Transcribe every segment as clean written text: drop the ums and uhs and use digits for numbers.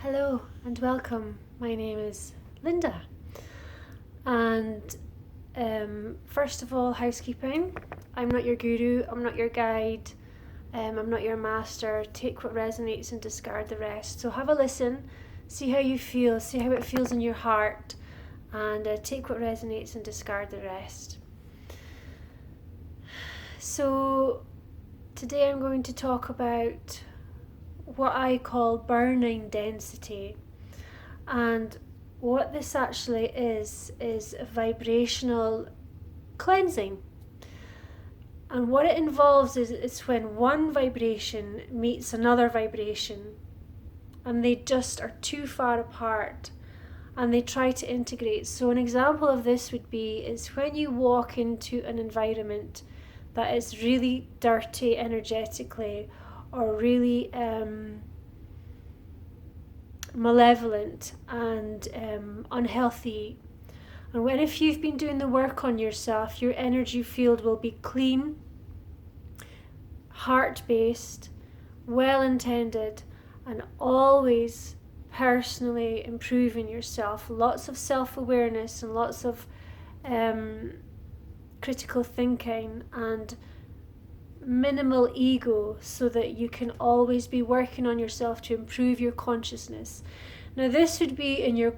Hello and welcome. My name is Linda. And first of all, housekeeping. I'm not your guru, I'm not your guide, I'm not your master. Take what resonates and discard the rest. So have a listen, see how you feel, see how it feels in your heart, and take what resonates and discard the rest. So today I'm going to talk about what I call burning density, and what this actually is vibrational cleansing. And what it involves is when one vibration meets another vibration and they just are too far apart and they try to integrate. So an example of this would be is when you walk into an environment that is really dirty energetically, or really malevolent and unhealthy. And if you've been doing the work on yourself, your energy field will be clean, heart-based, well-intended, and always personally improving yourself. Lots of self-awareness and lots of critical thinking and minimal ego, so that you can always be working on yourself to improve your consciousness. Now this would be in your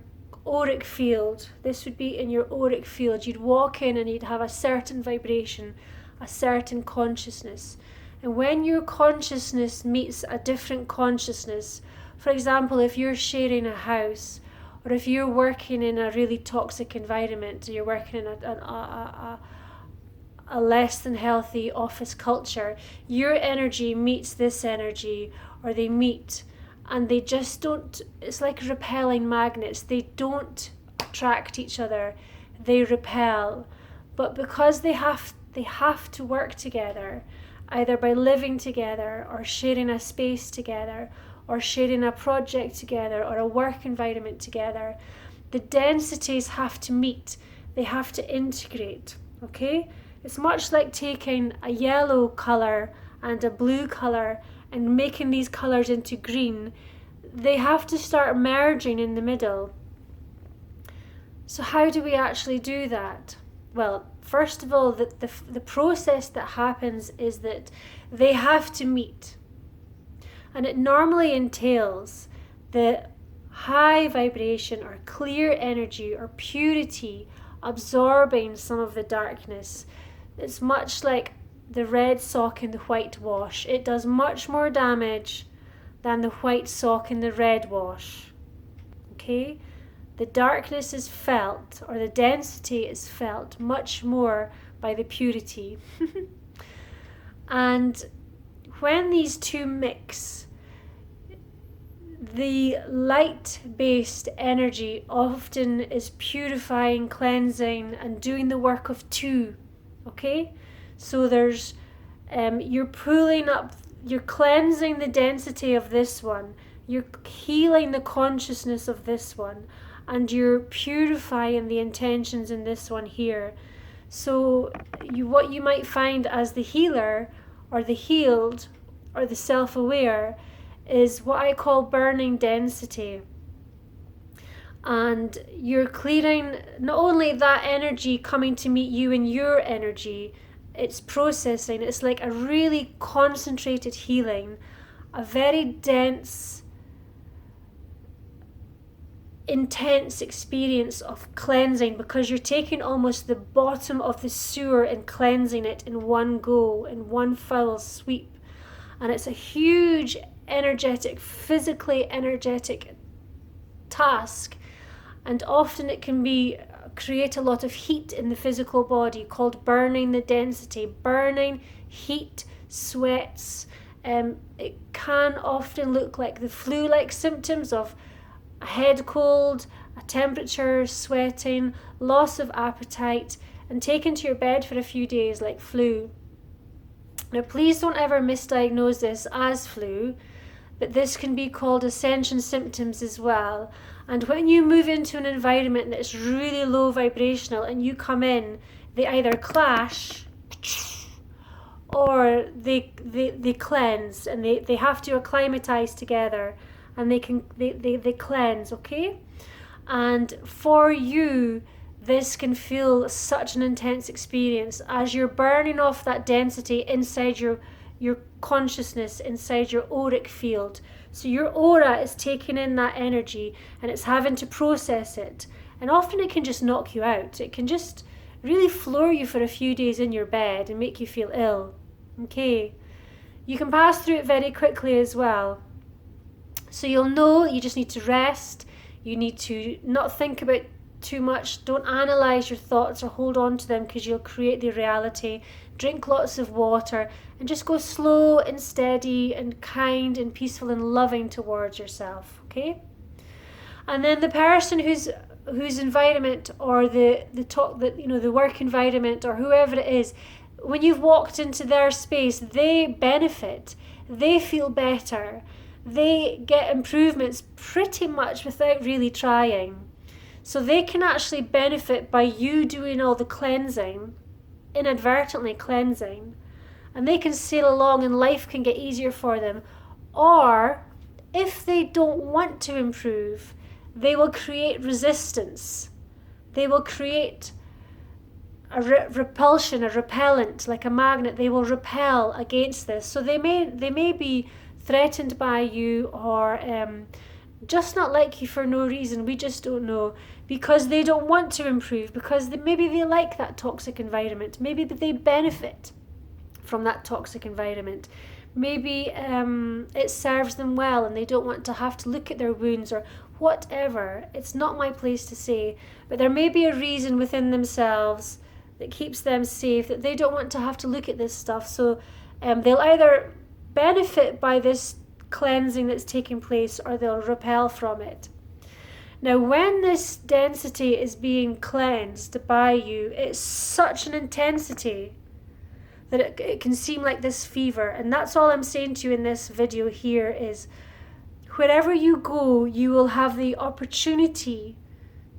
auric field. You'd walk in and you'd have a certain vibration, a certain consciousness. And when your consciousness meets a different consciousness, for example, if you're sharing a house, or if you're working in a really toxic environment, you're working in a less than healthy office culture, your energy meets this energy, or they meet, and they just don't, it's like repelling magnets. They don't attract each other, they repel. But because they have to work together, either by living together, or sharing a space together, or sharing a project together, or a work environment together, the densities have to meet, they have to integrate, okay? It's much like taking a yellow colour and a blue colour and making these colours into green. They have to start merging in the middle. So how do we actually do that? Well, first of all, the process that happens is that they have to meet. And it normally entails the high vibration or clear energy or purity absorbing some of the darkness. It's much like the red sock in the white wash. It does much more damage than the white sock in the red wash. Okay? The darkness is felt, or the density is felt much more by the purity. And when these two mix, the light-based energy often is purifying, cleansing, and doing the work of two. Okay, so there's you're pulling up, you're cleansing the density of this one, you're healing the consciousness of this one, and you're purifying the intentions in this one here. So what you might find as the healer, or the healed, or the self-aware, is what I call burning density. And you're clearing not only that energy coming to meet you in your energy, it's processing. It's like a really concentrated healing, a very dense, intense experience of cleansing, because you're taking almost the bottom of the sewer and cleansing it in one go, in one foul sweep. And it's a huge energetic, physically energetic task. And often it can create a lot of heat in the physical body, called burning the density. Burning, heat, sweats. It can often look like the flu-like symptoms of a head cold, a temperature, sweating, loss of appetite, and taken to your bed for a few days like flu. Now please don't ever misdiagnose this as flu, but this can be called ascension symptoms as well. And when you move into an environment that's really low vibrational and you come in, they either clash or they cleanse, and they have to acclimatize together. and they cleanse, okay? And for you, this can feel such an intense experience as you're burning off that density inside your consciousness, inside your auric field. So your aura is taking in that energy and it's having to process it. And often it can just knock you out. It can just really floor you for a few days in your bed and make you feel ill. Okay. You can pass through it very quickly as well. So you'll know you just need to rest. You need to not think about too much. Don't analyze your thoughts or hold on to them, because you'll create the reality. Drink lots of water and just go slow and steady and kind and peaceful and loving towards yourself, okay? And then the person whose environment, or the work environment, or whoever it is, when you've walked into their space, they benefit. They feel better. They get improvements pretty much without really trying. So they can actually benefit by you doing all the cleansing, inadvertently cleansing, and they can sail along and life can get easier for them. Or if they don't want to improve, they will create resistance. They will create a repulsion, a repellent, like a magnet. They will repel against this. So they may be threatened by you, or just not like you for no reason. We just don't know, because they don't want to improve, because maybe they like that toxic environment. Maybe they benefit from that toxic environment. Maybe it serves them well and they don't want to have to look at their wounds or whatever. It's not my place to say, but there may be a reason within themselves that keeps them safe, that they don't want to have to look at this stuff. So they'll either benefit by this cleansing that's taking place, or they'll repel from it. Now, when this density is being cleansed by you, it's such an intensity that it can seem like this fever. And that's all I'm saying to you in this video here is, wherever you go, you will have the opportunity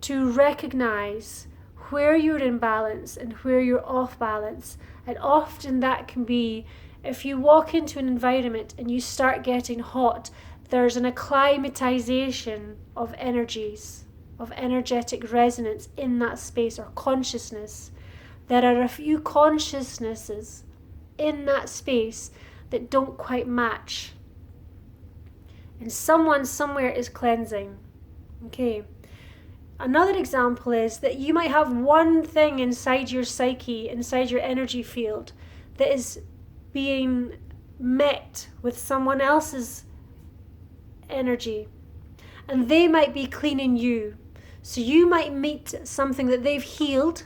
to recognize where you're in balance and where you're off balance. And often that can be, if you walk into an environment and you start getting hot, there's an acclimatization of energies, of energetic resonance in that space, or consciousness. There are a few consciousnesses in that space that don't quite match. And someone somewhere is cleansing. Okay. Another example is that you might have one thing inside your psyche, inside your energy field, that is being met with someone else's energy, and they might be cleaning you. So you might meet something that they've healed,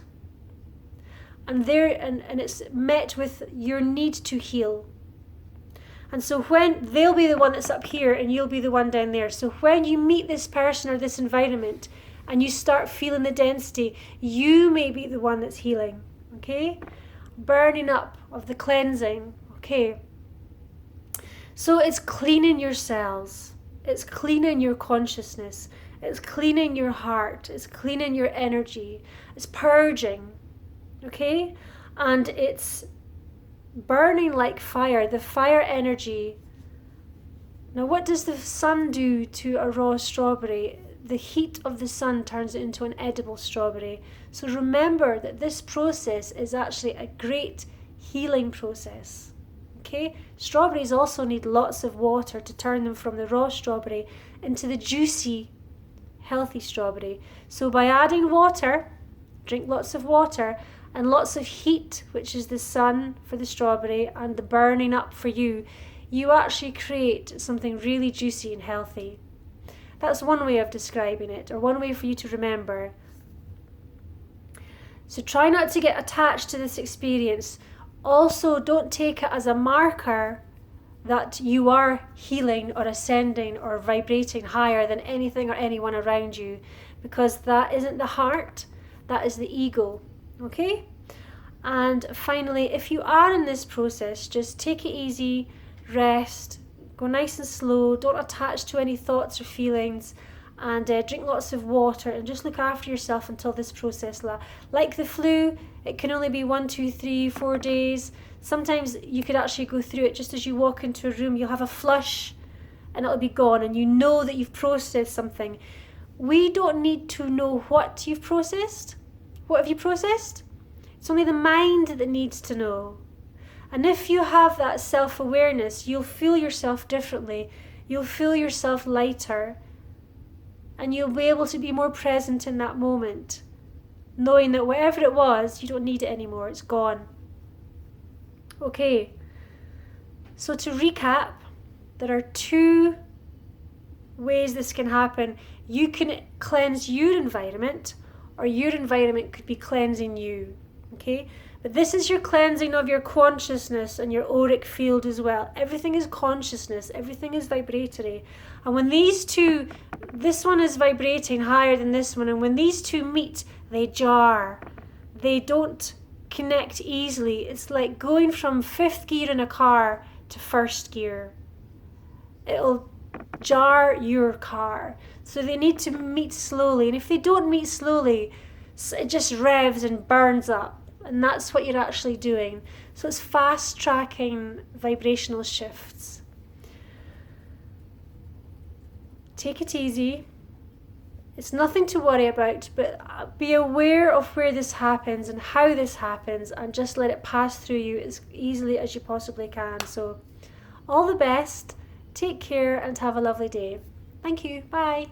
and it's met with your need to heal. And so when they'll be the one that's up here and you'll be the one down there. So when you meet this person or this environment and you start feeling the density, you may be the one that's healing. Okay? Burning up of the cleansing. Okay? So it's cleaning your cells. It's cleaning your consciousness. It's cleaning your heart. It's cleaning your energy. It's purging. Okay? And it's burning like fire, the fire energy. Now, what does the sun do to a raw strawberry? The heat of the sun turns it into an edible strawberry. So remember that this process is actually a great healing process. Okay? Strawberries also need lots of water to turn them from the raw strawberry into the juicy, healthy strawberry. So by adding water, drink lots of water, and lots of heat, which is the sun for the strawberry and the burning up for you, you actually create something really juicy and healthy. That's one way of describing it, or one way for you to remember. So try not to get attached to this experience. Also, don't take it as a marker that you are healing or ascending or vibrating higher than anything or anyone around you, because that isn't the heart, that is the ego. Okay? And finally, if you are in this process, just take it easy, rest, go nice and slow, don't attach to any thoughts or feelings, and drink lots of water, and just look after yourself until this process like the flu, it can only be 1, 2, 3, 4 days. Sometimes you could actually go through it just as you walk into a room. You'll have a flush and it'll be gone, and you know that you've processed something. We don't need to know what you've processed. What have you processed? It's only the mind that needs to know. And if you have that self-awareness, you'll feel yourself differently. You'll feel yourself lighter. And you'll be able to be more present in that moment, knowing that whatever it was, you don't need it anymore. It's gone. Okay. So to recap, there are 2 ways this can happen. You can cleanse your environment, or your environment could be cleansing you. Okay? But this is your cleansing of your consciousness and your auric field as well. Everything is consciousness. Everything is vibratory. And when these 2, this one is vibrating higher than this one, and when these 2 meet, they jar. They don't connect easily. It's like going from 5th gear in a car to 1st gear. It'll jar your car. So they need to meet slowly. And if they don't meet slowly, it just revs and burns up. And that's what you're actually doing. So it's fast tracking vibrational shifts. Take it easy. It's nothing to worry about, but be aware of where this happens and how this happens, and just let it pass through you as easily as you possibly can. So all the best, take care, and have a lovely day. Thank you. Bye.